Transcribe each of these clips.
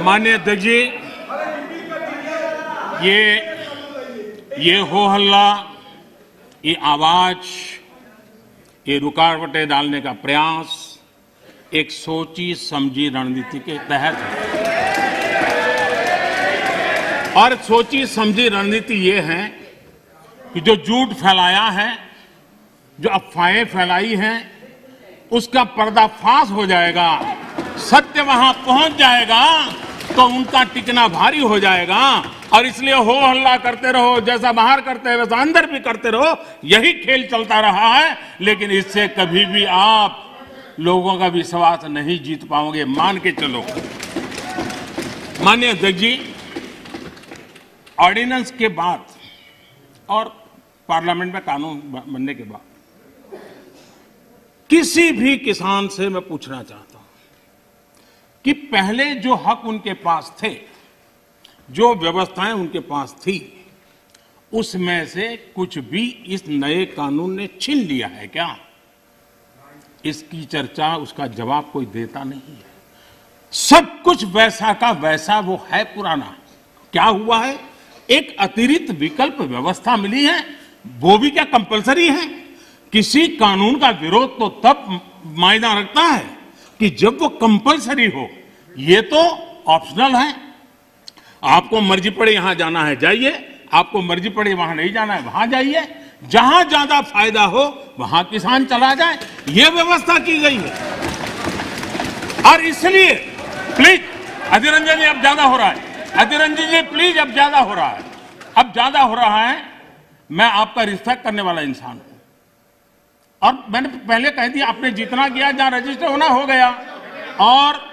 माननीय अध्यक्ष जी, ये हो हल्ला, ये आवाज, ये रुकावटें डालने का प्रयास एक सोची समझी रणनीति के तहत है। और सोची समझी रणनीति ये है कि जो झूठ फैलाया है, जो अफवाहें फैलाई हैं, उसका पर्दाफाश हो जाएगा, सत्य वहां पहुंच जाएगा तो उनका टिकना भारी हो जाएगा। और इसलिए हो हल्ला करते रहो, जैसा बाहर करते हैं वैसा अंदर भी करते रहो, यही खेल चलता रहा है। लेकिन इससे कभी भी आप लोगों का विश्वास नहीं जीत पाओगे, मान के चलो। माननीय अध्यक्ष जी, ऑर्डिनेंस के बाद और पार्लियामेंट में कानून बनने के बाद किसी भी किसान से मैं पूछना चाहता हूं कि पहले जो हक उनके पास थे, जो व्यवस्थाएं उनके पास थी, उसमें से कुछ भी इस नए कानून ने छीन लिया है क्या? इसकी चर्चा, उसका जवाब कोई देता नहीं है। सब कुछ वैसा का वैसा वो है पुराना। क्या हुआ है? एक अतिरिक्त विकल्प व्यवस्था मिली है, वो भी क्या कंपलसरी है? किसी कानून का विरोध तो तब मायना रखता है कि जब वो कंपलसरी हो। ये तो ऑप्शनल है। आपको मर्जी पड़े यहां जाना है जाइए, आपको मर्जी पड़े वहां नहीं जाना है वहां जाइए, जहां ज्यादा फायदा हो वहां किसान चला जाए, ये व्यवस्था की गई है। और इसलिए प्लीज अधीर रंजन जी, अब ज्यादा हो रहा है। अधीर रंजन जी प्लीज, अब ज्यादा हो रहा है, अब ज्यादा हो रहा है। मैं आपका रिस्पेक्ट करने वाला इंसान हूं और मैंने पहले कह दिया, आपने जितना किया, जहां रजिस्टर होना हो गया। और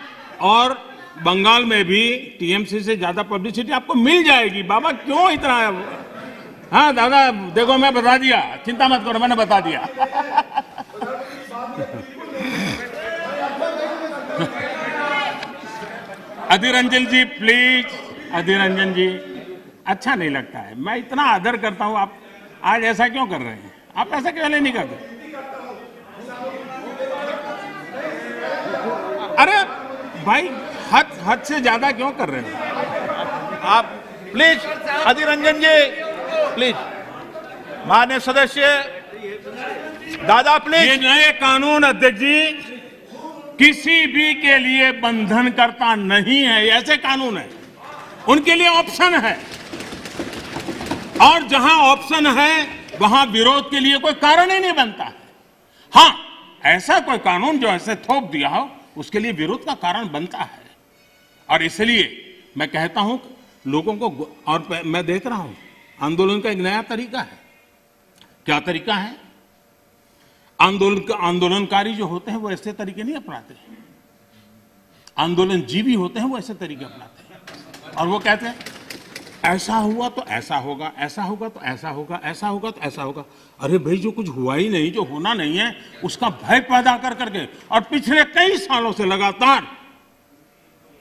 बंगाल में भी टीएमसी से ज्यादा पब्लिसिटी आपको मिल जाएगी। बाबा क्यों इतना? हाँ दादा, देखो मैं बता दिया, चिंता मत करो, मैंने बता दिया। अधीर रंजन जी प्लीज, अधीर रंजन जी, अच्छा नहीं लगता है। मैं इतना आदर करता हूं, आप आज ऐसा क्यों कर रहे हैं? आप ऐसा क्यों नहीं करते? अरे भाई, हद से ज्यादा क्यों कर रहे हैं आप? Please Adhir Ranjan ji, please. माननीय सदस्य दादा प्लीज। ये नए कानून अध्यक्ष जी किसी भी के लिए बंधन करता नहीं है। ऐसे कानून है, उनके लिए ऑप्शन है, और जहां ऑप्शन है वहां विरोध के लिए कोई कारण ही नहीं बनता है। हां, ऐसा कोई कानून जो ऐसे थोप दिया हो, उसके लिए विरोध का कारण बनता है। और इसलिए मैं कहता हूं लोगों को, और मैं देख रहा हूं आंदोलन का एक नया तरीका है। क्या तरीका है? आंदोलनकारी जो होते हैं वो ऐसे तरीके नहीं अपनाते। आंदोलन जीवी होते हैं वो ऐसे तरीके अपनाते हैं, और वो कहते हैं ऐसा हुआ तो ऐसा होगा, ऐसा होगा तो ऐसा होगा, ऐसा होगा तो ऐसा होगा। अरे भाई, जो कुछ हुआ ही नहीं, जो होना नहीं है, उसका भय पैदा कर करके, और पिछले कई सालों से लगातार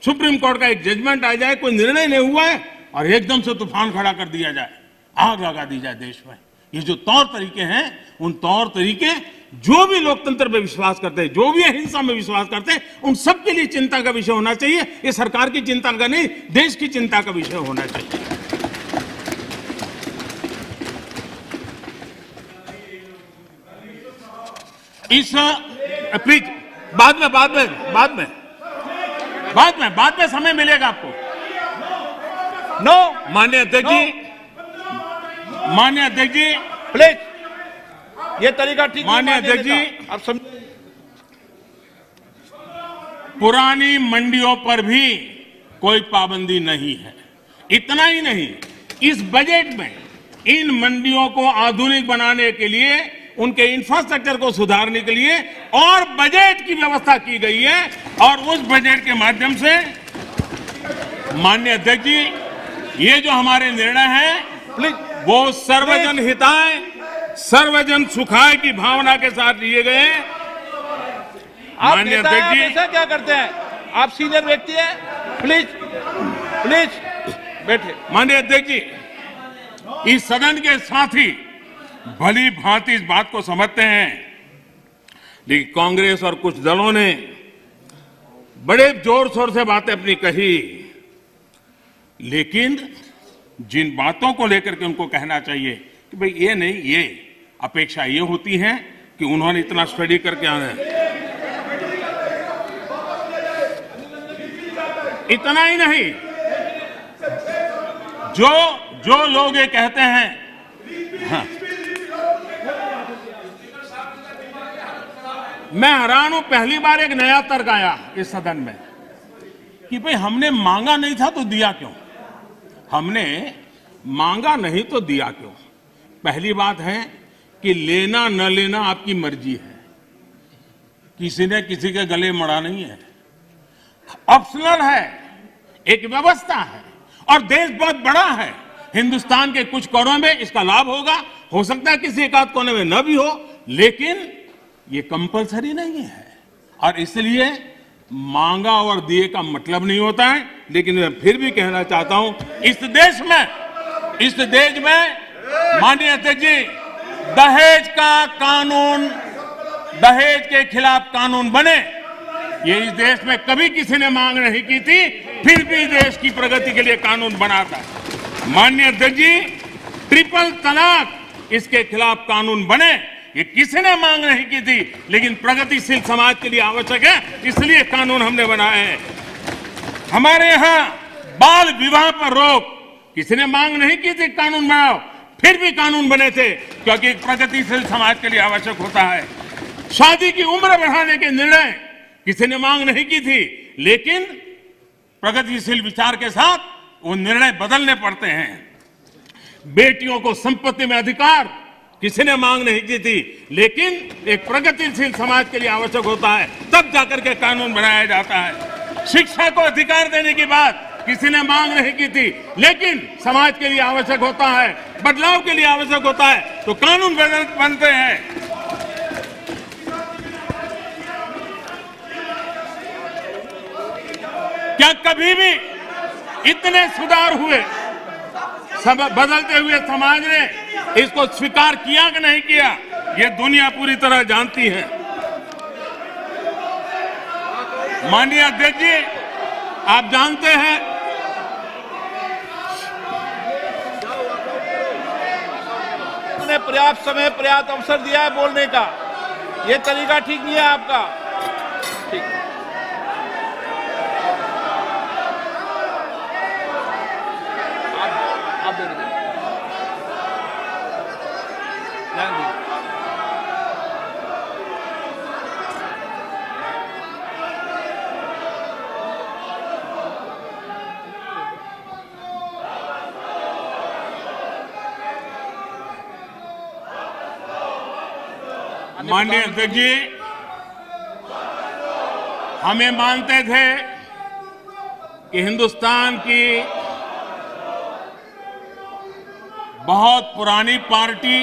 सुप्रीम कोर्ट का एक जजमेंट आ जाए, कोई निर्णय नहीं हुआ है, और एकदम से तूफान खड़ा कर दिया जाए, आग लगा दी जाए देश में। ये जो तौर तरीके हैं, उन तौर तरीके जो भी लोकतंत्र में विश्वास करते हैं, जो भी अहिंसा में विश्वास करते हैं, उन सबके लिए चिंता का विषय होना चाहिए। ये सरकार की चिंता का नहीं, देश की चिंता का विषय होना चाहिए। इस प्लीज बाद में समय मिलेगा आपको। नो माननीय अध्यक्ष जी, माननीय अध्यक्ष जी प्लीज, ये तरीका ठीक नहीं। माननीय अध्यक्ष जी, आप समझ, पुरानी मंडियों पर भी कोई पाबंदी नहीं है। इतना ही नहीं, इस बजट में इन मंडियों को आधुनिक बनाने के लिए, उनके इंफ्रास्ट्रक्चर को सुधारने के लिए और बजट की व्यवस्था की गई है। और उस बजट के माध्यम से माननीय अध्यक्ष जी, ये जो हमारे निर्णय हैं वो सर्वजन हिताय, सर्वजन सुखाय की भावना के साथ लिए गए हैं। माननीय अध्यक्ष जी, ऐसा क्या करते हैं? आप सीनियर व्यक्ति हैं, प्लीज प्लीज बैठे। माननीय अध्यक्ष जी, इस सदन के साथी भली भांति इस बात को समझते हैं, लेकिन कांग्रेस और कुछ दलों ने बड़े जोर शोर से बातें अपनी कही लेकिन जिन बातों को लेकर के उनको कहना चाहिए कि भाई ये नहीं, ये अपेक्षा ये होती है कि उन्होंने इतना स्टडी करके आना है। इतना ही नहीं, जो लोग ये कहते हैं, हाँ, मैं हैरान हूं, पहली बार एक नया तर्क आया इस सदन में कि भाई हमने मांगा नहीं था तो दिया क्यों? हमने मांगा नहीं तो दिया क्यों? पहली बात है कि लेना न लेना आपकी मर्जी है, किसी ने किसी के गले मड़ा नहीं है, ऑप्शनल है, एक व्यवस्था है और देश बहुत बड़ा है। हिंदुस्तान के कुछ कोनों में इसका लाभ होगा, हो सकता है किसी एक आध कोने में न भी हो, लेकिन ये कंपलसरी नहीं है। और इसलिए मांगा और दिए का मतलब नहीं होता है। लेकिन मैं फिर भी कहना चाहता हूं, इस देश में माननीय अध्यक्ष जी, दहेज का कानून, दहेज के खिलाफ कानून बने, ये इस देश में कभी किसी ने मांग नहीं की थी, फिर भी देश की प्रगति के लिए कानून बना था। माननीय अध्यक्ष जी, ट्रिपल तलाक, इसके खिलाफ कानून बने, ये किसी ने मांग नहीं की थी, लेकिन प्रगतिशील समाज के लिए आवश्यक है, इसलिए कानून हमने बनाए हैं। हमारे यहां बाल विवाह पर रोक, किसी ने मांग नहीं की थी कानून बनाओ, फिर भी कानून बने थे, क्योंकि प्रगतिशील समाज के लिए आवश्यक होता है। शादी की उम्र बढ़ाने के निर्णय किसी ने मांग नहीं की थी, लेकिन प्रगतिशील विचार के साथ वो निर्णय बदलने पड़ते हैं। बेटियों को संपत्ति में अधिकार किसी ने मांग नहीं की थी, लेकिन एक प्रगतिशील समाज के लिए आवश्यक होता है, तब जाकर के कानून बनाया जाता है। शिक्षा को अधिकार देने की बात किसी ने मांग नहीं की थी, लेकिन समाज के लिए आवश्यक होता है, बदलाव के लिए आवश्यक होता है, तो कानून बनते हैं। क्या कभी भी इतने सुधार हुए, बदलते हुए समाज ने इसको स्वीकार किया कि नहीं किया, ये दुनिया पूरी तरह जानती है। माननीय अध्यक्ष जी, आप जानते हैं ने पर्याप्त समय, पर्याप्त अवसर दिया है बोलने का, ये तरीका ठीक नहीं है आपका। ठीक, आप दे दीजिए, ध्यान दीजिए। माननीय अध्यक्ष जी, हमें मानते थे कि हिंदुस्तान की बहुत पुरानी पार्टी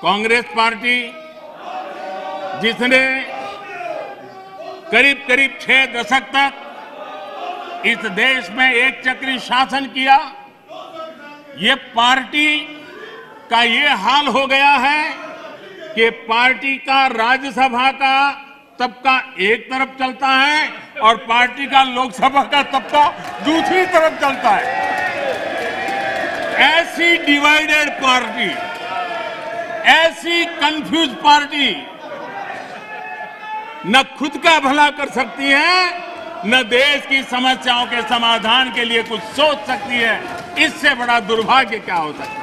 कांग्रेस पार्टी, जिसने करीब करीब 6 दशक तक इस देश में एक चक्री शासन किया, ये पार्टी का ये हाल हो गया है कि पार्टी का राज्यसभा का तबका एक तरफ चलता है और पार्टी का लोकसभा का तबका दूसरी तरफ चलता है। ऐसी डिवाइडेड पार्टी, ऐसी कंफ्यूज पार्टी न खुद का भला कर सकती है, न देश की समस्याओं के समाधान के लिए कुछ सोच सकती है। इससे बड़ा दुर्भाग्य क्या हो सकता है?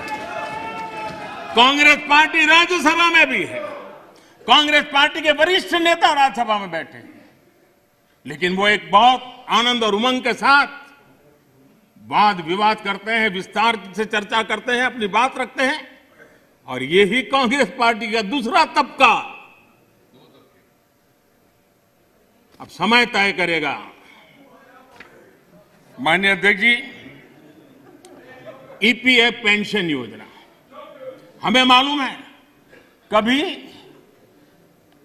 कांग्रेस पार्टी राज्यसभा में भी है, कांग्रेस पार्टी के वरिष्ठ नेता राज्यसभा में बैठे हैं, लेकिन वो एक बहुत आनंद और उमंग के साथ वाद विवाद करते हैं, विस्तार से चर्चा करते हैं, अपनी बात रखते हैं। और यही कांग्रेस पार्टी का दूसरा तबका अब समय तय करेगा। माननीय अध्यक्ष जी, ईपीएफ पेंशन योजना, हमें मालूम है कभी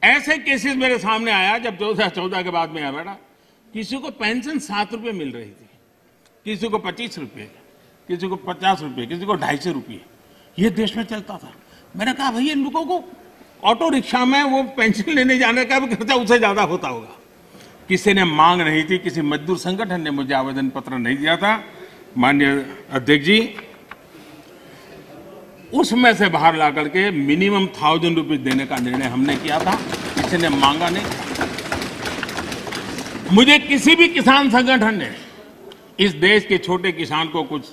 ऐसे केसेस मेरे सामने आया जब 2014 के बाद में आया बेटा, किसी को पेंशन 7 रुपए मिल रही थी, किसी को 25 रुपए, किसी को 50 रुपए, किसी को 250 रुपए, ये देश में चलता था। मैंने कहा भाई इन लोगों को ऑटो रिक्शा में वो पेंशन लेने जाने का भी खर्चा उससे ज्यादा होता होगा। किसी ने मांग नहीं थी, किसी मजदूर संगठन ने मुझे आवेदन पत्र नहीं दिया था। माननीय अध्यक्ष जी, उसमें से बाहर ला करके मिनिमम 1000 रुपये देने का निर्णय हमने किया था, किसी ने मांगा नहीं। मुझे किसी भी किसान संगठन ने इस देश के छोटे किसान को कुछ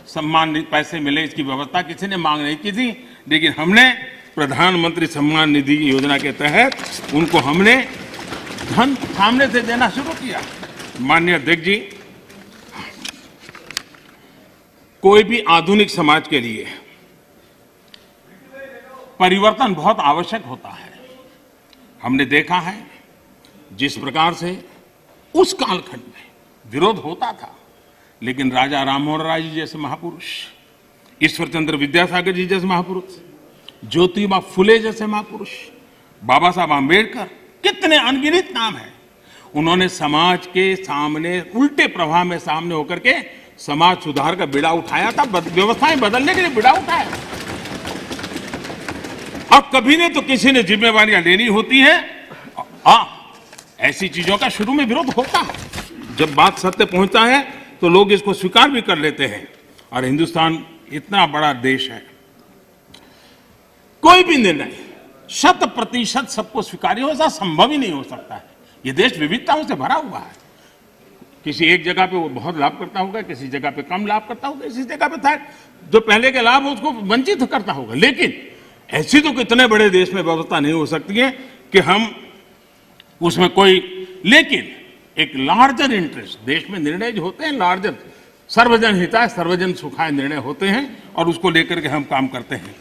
सम्मान पैसे मिले इसकी व्यवस्था किसी ने मांग नहीं की थी, लेकिन हमने प्रधानमंत्री सम्मान निधि योजना के तहत उनको हमने धन सामने से देना शुरू किया। माननीय अध्यक्ष जी, कोई भी आधुनिक समाज के लिए परिवर्तन बहुत आवश्यक होता है। हमने देखा है जिस प्रकार से उस कालखंड में विरोध होता था, लेकिन राजा राममोहन राय जी जैसे महापुरुष, ईश्वर चंद्र विद्यासागर जी जैसे महापुरुष, ज्योतिबा फुले जैसे महापुरुष, बाबा साहब आंबेडकर, कितने अनगिनत नाम हैं। उन्होंने समाज के सामने उल्टे प्रवाह में सामने होकर के समाज सुधार का बीड़ा उठाया था, व्यवस्थाएं बदलने के लिए बीड़ा उठाया। और कभी ने तो किसी ने जिम्मेवारियां लेनी होती हैं। ऐसी चीजों का शुरू में विरोध होता है, जब बात सत्य पहुंचता है तो लोग इसको स्वीकार भी कर लेते हैं। और हिंदुस्तान इतना बड़ा देश है, कोई भी निर्णय 100% सबको स्वीकार्य हो, ऐसा संभव ही नहीं हो सकता है। ये देश विविधताओं से भरा हुआ है। किसी एक जगह पे वो बहुत लाभ करता होगा, किसी जगह पे कम लाभ करता होगा, किसी जगह पे था जो पहले के लाभ उसको वंचित करता होगा। लेकिन ऐसी तो कितने बड़े देश में व्यवस्था नहीं हो सकती है कि हम उसमें कोई, लेकिन एक लार्जर इंटरेस्ट, देश में निर्णय जो होते हैं लार्जर, सर्वजन हिताय सर्वजन सुखाय निर्णय होते हैं और उसको लेकर के हम काम करते हैं।